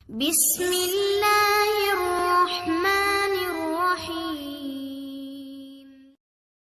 بسم اللہ الرحمن الرحیم۔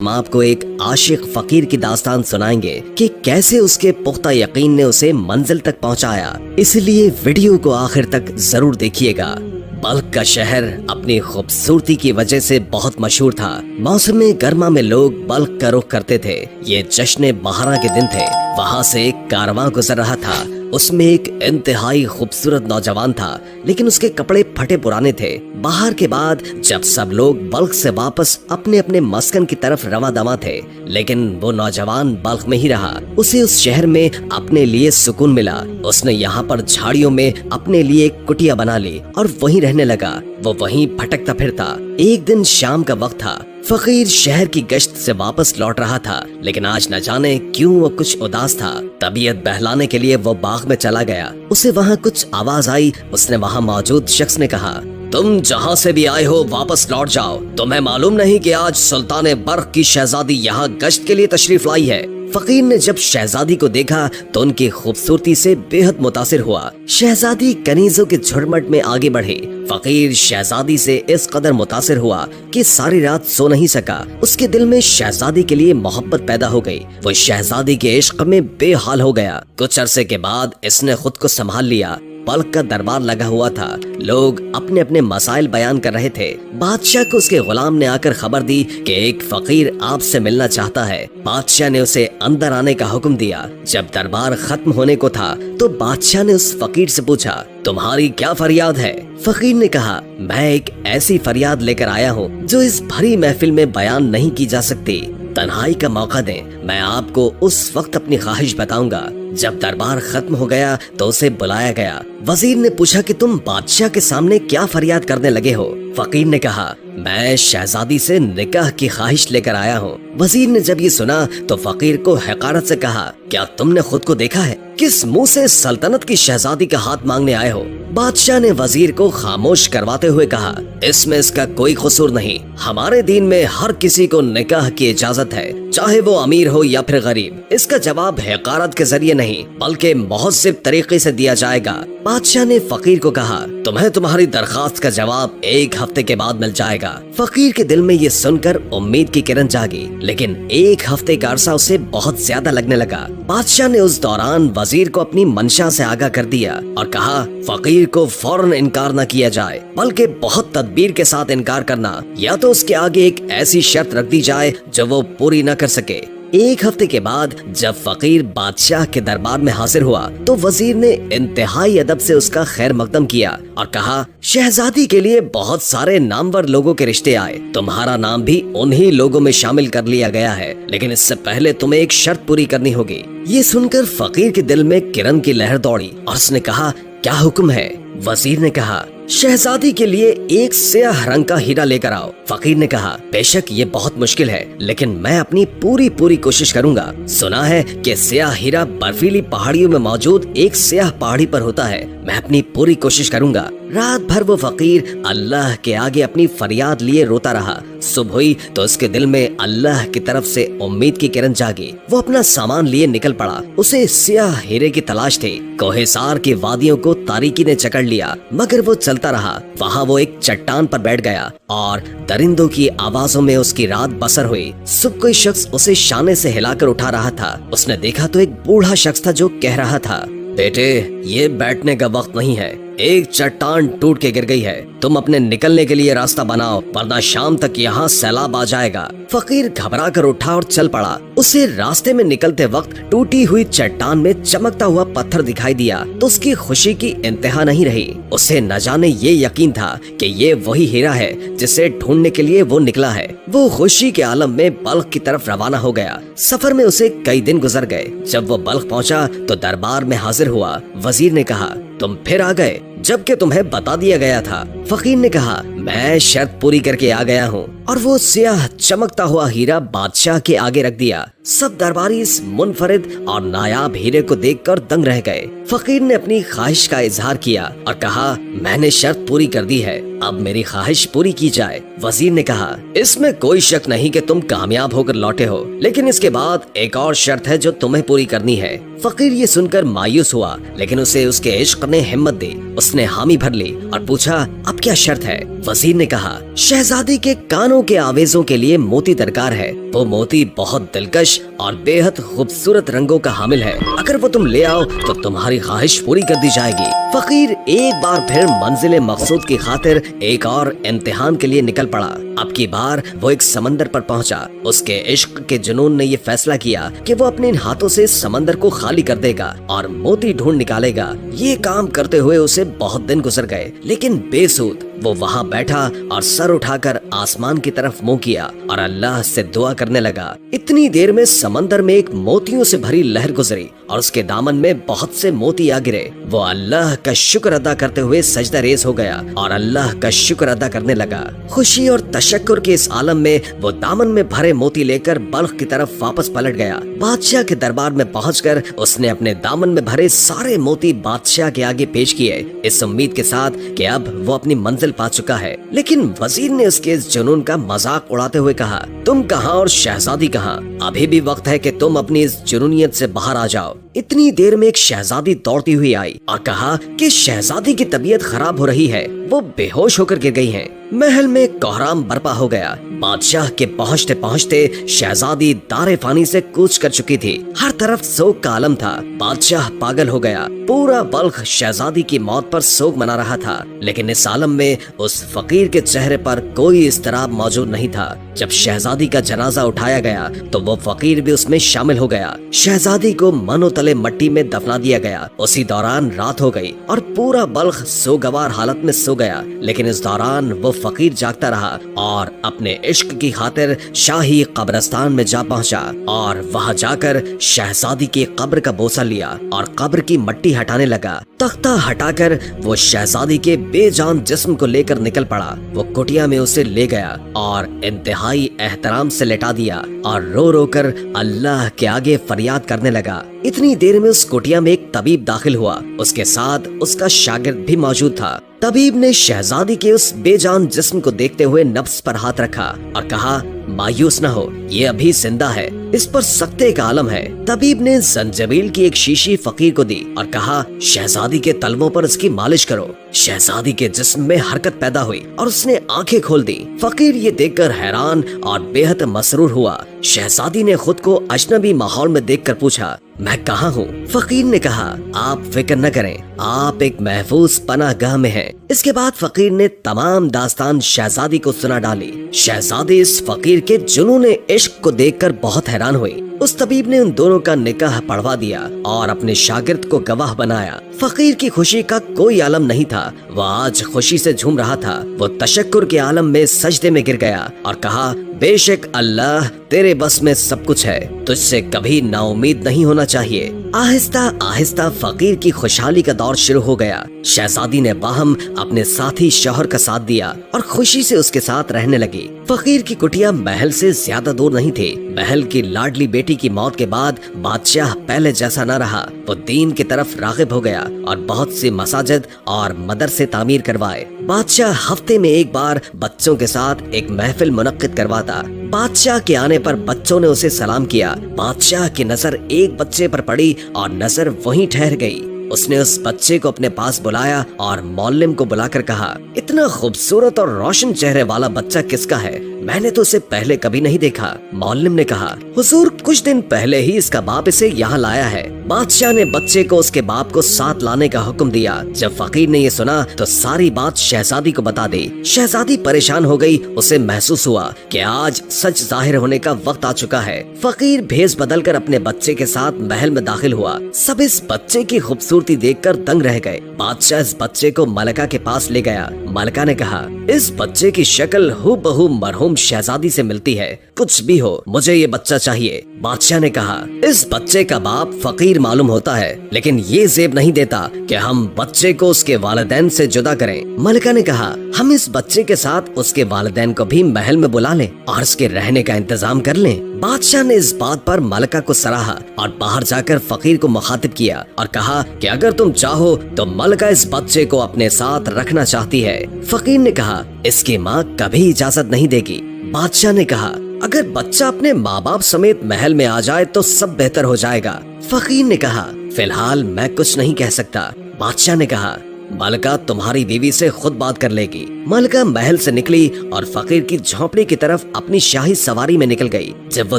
ہم آپ کو ایک عاشق فقیر کی داستان سنائیں گے کہ کیسے اس کے پختہ یقین نے اسے منزل تک پہنچایا، اس لیے ویڈیو کو آخر تک ضرور دیکھیے گا۔ بلخ کا شہر اپنی خوبصورتی کی وجہ سے بہت مشہور تھا۔ موسم گرما میں لوگ بلخ کا رخ کرتے تھے۔ یہ جشن بہارا کے دن تھے۔ وہاں سے ایک کارواں گزر رہا تھا۔ اس میں ایک انتہائی خوبصورت نوجوان تھا، لیکن اس کے کپڑے پھٹے پرانے تھے۔ بہار کے بعد جب سب لوگ بلخ سے واپس اپنے اپنے مسکن کی طرف رواں دواں تھے، لیکن وہ نوجوان بلخ میں ہی رہا۔ اسے اس شہر میں اپنے لیے سکون ملا۔ اس نے یہاں پر جھاڑیوں میں اپنے لیے ایک کٹیا بنا لی اور وہیں رہنے لگا۔ وہ وہیں بھٹکتا پھرتا۔ ایک دن شام کا وقت تھا۔ فقیر شہر کی گشت سے واپس لوٹ رہا تھا، لیکن آج نہ جانے کیوں وہ کچھ اداس تھا۔ طبیعت بہلانے کے لیے وہ باغ میں چلا گیا۔ اسے وہاں کچھ آواز آئی۔ اس نے وہاں موجود شخص نے کہا، تم جہاں سے بھی آئے ہو واپس لوٹ جاؤ۔ تمہیں معلوم نہیں کہ آج سلطان بلخ کی شہزادی یہاں گشت کے لیے تشریف لائی ہے؟ فقیر نے جب شہزادی کو دیکھا تو ان کی خوبصورتی سے بے حد متاثر ہوا۔ شہزادی کنیزوں کے جھرمٹ میں آگے بڑھی۔ فقیر شہزادی سے اس قدر متاثر ہوا کہ ساری رات سو نہیں سکا۔ اس کے دل میں شہزادی کے لیے محبت پیدا ہو گئی۔ وہ شہزادی کے عشق میں بے حال ہو گیا۔ کچھ عرصے کے بعد اس نے خود کو سنبھال لیا۔ بلخ کا دربار لگا ہوا تھا۔ لوگ اپنے اپنے مسائل بیان کر رہے تھے۔ بادشاہ کو اس کے غلام نے آ کر خبر دی کہ ایک فقیر آپ سے ملنا چاہتا ہے۔ بادشاہ نے اسے اندر آنے کا حکم دیا۔ جب دربار ختم ہونے کو تھا تو بادشاہ نے اس فقیر سے پوچھا، تمہاری کیا فریاد ہے؟ فقیر نے کہا، میں ایک ایسی فریاد لے کر آیا ہوں جو اس بھری محفل میں بیان نہیں کی جا سکتی۔ تنہائی کا موقع دیں، میں آپ کو اس وقت اپنی خواہش بتاؤں گا۔ جب دربار ختم ہو گیا تو اسے بلایا گیا۔ وزیر نے پوچھا کہ تم بادشاہ کے سامنے کیا فریاد کرنے لگے ہو؟ فقیر نے کہا، میں شہزادی سے نکاح کی خواہش لے کر آیا ہوں۔ وزیر نے جب یہ سنا تو فقیر کو حقارت سے کہا، کیا تم نے خود کو دیکھا ہے؟ کس منہ سے سلطنت کی شہزادی کا ہاتھ مانگنے آئے ہو؟ بادشاہ نے وزیر کو خاموش کرواتے ہوئے کہا، اس میں اس کا کوئی قصور نہیں۔ ہمارے دین میں ہر کسی کو نکاح کی اجازت ہے، چاہے وہ امیر ہو یا پھر غریب۔ اس کا جواب حقارت کے ذریعے نہیں بلکہ مہذب طریقے سے دیا جائے گا۔ بادشاہ نے فقیر کو کہا، تمہیں تمہاری درخواست کا جواب ایک ہفتے کے بعد مل جائے گا۔ فقیر کے دل میں یہ سن کر امید کی کرن جاگی، لیکن ایک ہفتے کا عرصہ اسے بہت زیادہ لگنے لگا۔ بادشاہ نے اس دوران وزیر کو اپنی منشا سے آگاہ کر دیا اور کہا، فقیر کو فوراً انکار نہ کیا جائے بلکہ بہت تدبیر کے ساتھ انکار کرنا، یا تو اس کے آگے ایک ایسی شرط رکھ دی جائے جو وہ پوری نہ کر سکے۔ ایک ہفتے کے بعد جب فقیر بادشاہ کے دربار میں حاضر ہوا تو وزیر نے انتہائی ادب سے اس کا خیر مقدم کیا اور کہا، شہزادی کے لیے بہت سارے نامور لوگوں کے رشتے آئے، تمہارا نام بھی انہی لوگوں میں شامل کر لیا گیا ہے، لیکن اس سے پہلے تمہیں ایک شرط پوری کرنی ہوگی۔ یہ سن کر فقیر کے دل میں کرن کی لہر دوڑی اور اس نے کہا، کیا حکم ہے؟ وزیر نے کہا، شہزادی کے لیے ایک سیاہ رنگ کا ہیرا لے کر آؤ۔ فقیر نے کہا، بے شک یہ بہت مشکل ہے، لیکن میں اپنی پوری کوشش کروں گا۔ سنا ہے کہ سیاہ ہیرا برفیلی پہاڑیوں میں موجود ایک سیاہ پہاڑی پر ہوتا ہے، میں اپنی پوری کوشش کروں گا۔ رات بھر وہ فقیر اللہ کے آگے اپنی فریاد لیے روتا رہا۔ صبح ہوئی تو اس کے دل میں اللہ کی طرف سے امید کی کرن جاگی۔ وہ اپنا سامان لیے نکل پڑا۔ اسے سیاہ ہیرے کی تلاش تھی۔ کوہ سار کی وادیوں کو تاریکی نے جکڑ لیا، مگر وہ چلتا رہا۔ وہاں وہ ایک چٹان پر بیٹھ گیا اور درندوں کی آوازوں میں اس کی رات بسر ہوئی۔ صبح کوئی شخص اسے شانے سے ہلا کر اٹھا رہا تھا۔ اس نے دیکھا تو ایک بوڑھا شخص تھا جو کہہ رہا تھا، بیٹے یہ بیٹھنے کا وقت نہیں ہے، ایک چٹان ٹوٹ کے گر گئی ہے، تم اپنے نکلنے کے لیے راستہ بناؤ ورنہ شام تک یہاں سیلاب آ جائے گا۔ فقیر گھبرا کر اٹھا اور چل پڑا۔ اسے راستے میں نکلتے وقت ٹوٹی ہوئی چٹان میں چمکتا ہوا پتھر دکھائی دیا تو اس کی خوشی کی انتہا نہیں رہی۔ اسے نہ جانے یہ یقین تھا کہ یہ وہی ہیرا ہے جسے ڈھونڈنے کے لیے وہ نکلا ہے۔ وہ خوشی کے عالم میں بلخ کی طرف روانہ ہو گیا۔ سفر میں اسے کئی دن گزر گئے۔ جب وہ بلخ پہنچا تو دربار میں حاضر ہوا۔ وزیر نے کہا، تم پھر آ گئے جبکہ تمہیں بتا دیا گیا تھا۔ فقیر نے کہا، میں شرط پوری کر کے آ گیا ہوں، اور وہ سیاہ چمکتا ہوا ہیرا بادشاہ کے آگے رکھ دیا۔ سب درباری اس منفرد اور نایاب ہیرے کو دیکھ کر دنگ رہ گئے۔ فقیر نے اپنی خواہش کا اظہار کیا اور کہا، میں نے شرط پوری کر دی ہے، اب میری خواہش پوری کی جائے۔ وزیر نے کہا، اس میں کوئی شک نہیں کہ تم کامیاب ہو کر لوٹے ہو، لیکن اس کے بعد ایک اور شرط ہے جو تمہیں پوری کرنی ہے۔ فقیر یہ سن کر مایوس ہوا، لیکن اسے اس کے عشق نے ہمت دی۔ उसने हामी भर ली और पूछा, अब क्या शर्त है? वजीर ने कहा, शहजादी के कानों के आवेजों के लिए मोती दरकार है। वो मोती बहुत दिलकश और बेहद खूबसूरत रंगों का हामिल है। अगर वो तुम ले आओ तो तुम्हारी ख्वाहिश पूरी कर दी जाएगी। फकीर एक बार फिर मंजिल मकसूद की खातिर एक और इम्तिहान के लिए निकल पड़ा। अब की बार वो एक समंदर पर पहुंचा। उसके इश्क के जुनून ने ये फैसला किया कि वो अपने इन हाथों से समंदर को खाली कर देगा और मोती ढूंढ निकालेगा। ये काम करते हुए उसे बहुत दिन गुजर गए, लेकिन बेसूद। वो वहाँ बैठा और सर उठाकर आसमान की तरफ मुंह किया और अल्लाह से दुआ करने लगा। इतनी देर में समंदर में एक मोतियों से भरी लहर गुजरी और उसके दामन में बहुत से मोती आ गिरे। वो अल्लाह का शुक्र अदा करते हुए सजदा रेज़ हो गया और अल्लाह का शुक्र अदा करने लगा। खुशी और तशक्कुर के इस आलम में वो दामन में भरे मोती लेकर बल्ख की तरफ वापस पलट गया। बादशाह के दरबार में पहुंचकर उसने अपने दामन में भरे सारे मोती बादशाह के आगे पेश किए, इस उम्मीद के साथ कि अब वो अपनी मंजिल पा चुका है। लेकिन वजीर ने उसके इस जुनून का मजाक उड़ाते हुए कहा, तुम कहाँ और शहजादी कहाँ? अभी भी वक्त है कि तुम अपनी इस जुनूनियत से बाहर आ जाओ। इतनी देर में एक शहजादी दौड़ती हुई आई और कहा कि शहजादी की तबीयत खराब हो रही है, वो बेहोश होकर गिर गई हैं। महल में कोहराम बर्पा हो गया। बादशाह के पहुँचते पहुँचते शहजादी दारे फानी से कूच कर चुकी थी। हर तरफ सोग का आलम था। बादशाह पागल हो गया। पूरा बल्ख शहजादी की मौत पर सोग मना रहा था, लेकिन इस आलम में उस फकीर के चेहरे पर कोई इस्तराब मौजूद नहीं था। जब शहजादी का जनाजा उठाया गया तो वो फकीर भी उसमें शामिल हो गया। शहजादी को मनो तले मट्टी में दफना दिया गया। उसी दौरान रात हो गई और पूरा बल्ख सोगवार हालत में सो गया। लेकिन इस दौरान वो फकीर जागता रहा और अपने इश्क की खातिर शाही कब्रिस्तान में जा पहुंचा और वहां जाकर शहजादी की कब्र का बोसा लिया और कब्र की मट्टी हटाने लगा। तख्ता हटाकर वो शहजादी के बेजान जिस्म को लेकर निकल पड़ा। वो कुटिया में उसे ले गया और इंतहाई एहतराम से लेटा दिया और रो रो कर अल्लाह के आगे फरियाद करने लगा। इतनी देर में उस कुटिया में एक तबीब दाखिल हुआ। उसके साथ उसका शागिर्द भी मौजूद था। तबीब ने शहजादी के उस बेजान जिस्म को देखते हुए नब्ज पर हाथ रखा और कहा, मायूस न हो, ये अभी जिंदा है, इस पर सख्ते का आलम है। तबीब ने जंजबील की एक शीशी फकीर को दी और कहा, शहजादी के तलवों पर इसकी मालिश करो। शहजादी के जिस्म में हरकत पैदा हुई और उसने आंखें खोल दी। फकीर ये देखकर हैरान और बेहद मसरूर हुआ। शहजादी ने खुद को अजनबी माहौल में देखकर पूछा, मैं कहाँ हूँ? फकीर ने कहा, आप फिक्र न करें, आप एक महफूज पनाहगाह में हैं। इसके बाद फकीर ने तमाम दास्तान शहजादी को सुना डाली। शहजादी इस फकीर के जुनून इश्क को देखकर बहुत हैरान हुई। उस तबीब ने उन दोनों का निकाह पढ़वा दिया और अपने शागिर्द को गवाह बनाया। फकीर की खुशी का कोई आलम नहीं था। वह आज खुशी से झूम रहा था। वो तशक्कुर के आलम में सजदे में गिर गया और कहा, बेशक अल्लाह तेरे बस में सब कुछ है, तुझसे कभी नाउमीद नहीं होना चाहिए। आहिस्ता आहिस्ता फकीर की खुशहाली का दौर शुरू हो गया। शहजादी ने बाहम अपने साथी शौहर का साथ दिया और खुशी से उसके साथ रहने लगी। फकीर की कुटिया महल से ज्यादा दूर नहीं थी। महल की लाडली बेटी की मौत के बाद बादशाह पहले जैसा न रहा। वो दीन की तरफ रागिब हो गया और बहुत सी मसाजिद और मदरसे तामीर करवाए। बादशाह हफ्ते में एक बार बच्चों के साथ एक महफिल मुनक्किद करवाता। बादशाह के आने पर बच्चों ने उसे सलाम किया। बादशाह की नजर एक बच्चे पर पड़ी और नजर वहीं ठहर गई। उसने उस बच्चे को अपने पास बुलाया और मौल्लिम को बुलाकर कहा, इतना खूबसूरत और रोशन चेहरे वाला बच्चा किसका है? मैंने तो उसे पहले कभी नहीं देखा। मौल्लिम ने कहा, हुजूर, कुछ दिन पहले ही इसका बाप इसे यहाँ लाया है। बादशाह ने बच्चे को उसके बाप को साथ लाने का हुक्म दिया। जब फकीर ने ये सुना तो सारी बात शहजादी को बता दी। शहजादी परेशान हो गई। उसे महसूस हुआ कि आज सच जाहिर होने का वक्त आ चुका है। फकीर भेष बदलकर अपने बच्चे के साथ महल में दाखिल हुआ। सब इस बच्चे की खूबसूरती देखकर दंग रह गए। बादशाह इस बच्चे को मलका के पास ले गया। मलका ने कहा, इस बच्चे की शक्ल हूबहू मरहूम शहजादी से मिलती है। कुछ भी हो, मुझे ये बच्चा चाहिए। बादशाह ने कहा, इस बच्चे का बाप फकीर मालूम होता है, लेकिन ये जेब नहीं देता कि हम बच्चे को उसके वालिदैन से जुदा करें। मलिका ने कहा, हम इस बच्चे के साथ उसके वालिदैन को भी महल में बुला लें और उसके रहने का इंतजाम कर लें। बादशाह ने इस बात पर मलिका को सराहा और बाहर जाकर फकीर को मुखातिब किया और कहा कि अगर तुम चाहो तो मलिका इस बच्चे को अपने साथ रखना चाहती है। फकीर ने कहा, इसकी माँ कभी इजाजत नहीं देगी। बादशाह ने कहा, अगर बच्चा अपने माँ बाप समेत महल में आ जाए तो सब बेहतर हो जाएगा। फकीर ने कहा, फिलहाल मैं कुछ नहीं कह सकता। बादशाह ने कहा, मलका तुम्हारी बीवी से खुद बात कर लेगी। मलका महल से निकली और फकीर की झोपड़ी की तरफ अपनी शाही सवारी में निकल गई। जब वो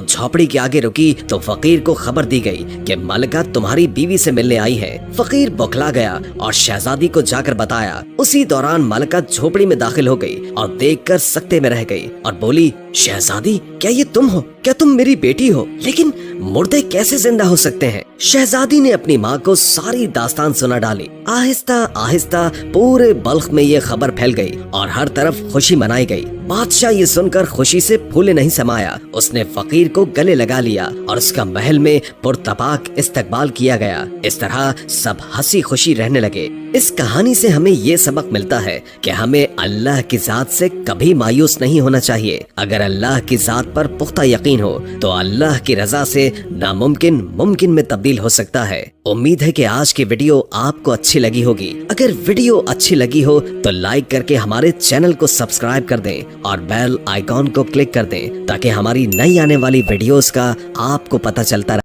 झोपड़ी के आगे रुकी तो फकीर को खबर दी गई कि मलका तुम्हारी बीवी से मिलने आई है। फकीर बौखला गया और शहजादी को जाकर बताया। उसी दौरान मलका झोपड़ी में दाखिल हो गई और देखकर सकते में रह गई और बोली, शहजादी क्या ये तुम हो? क्या तुम मेरी बेटी हो? लेकिन मुर्दे कैसे जिंदा हो सकते हैं? शहजादी ने अपनी माँ को सारी दास्तान सुना डाली। आहिस्ता आहिस्ता पूरे बल्ख में ये खबर फैल गई और हर तरफ खुशी मनाई गई। बादशाह ये सुनकर खुशी से फूले नहीं समाया। उसने फकीर को गले लगा लिया और उसका महल में पुरतपाक इस्तकबाल किया गया। इस तरह सब हंसी खुशी रहने लगे। इस कहानी से हमें ये सबक मिलता है कि हमें अल्लाह की जात से कभी मायूस नहीं होना चाहिए। अगर अल्लाह की जात पर पुख्ता यकीन हो तो अल्लाह की रजा से नामुमकिन मुमकिन में तब्दील हो सकता है। उम्मीद है कि आज की वीडियो आपको अच्छी लगी होगी। अगर वीडियो अच्छी लगी हो तो लाइक करके हमारे चैनल को सब्सक्राइब कर दें और बेल आइकॉन को क्लिक कर दें ताकि हमारी नई आने वाली वीडियोस का आपको पता चलता रहे।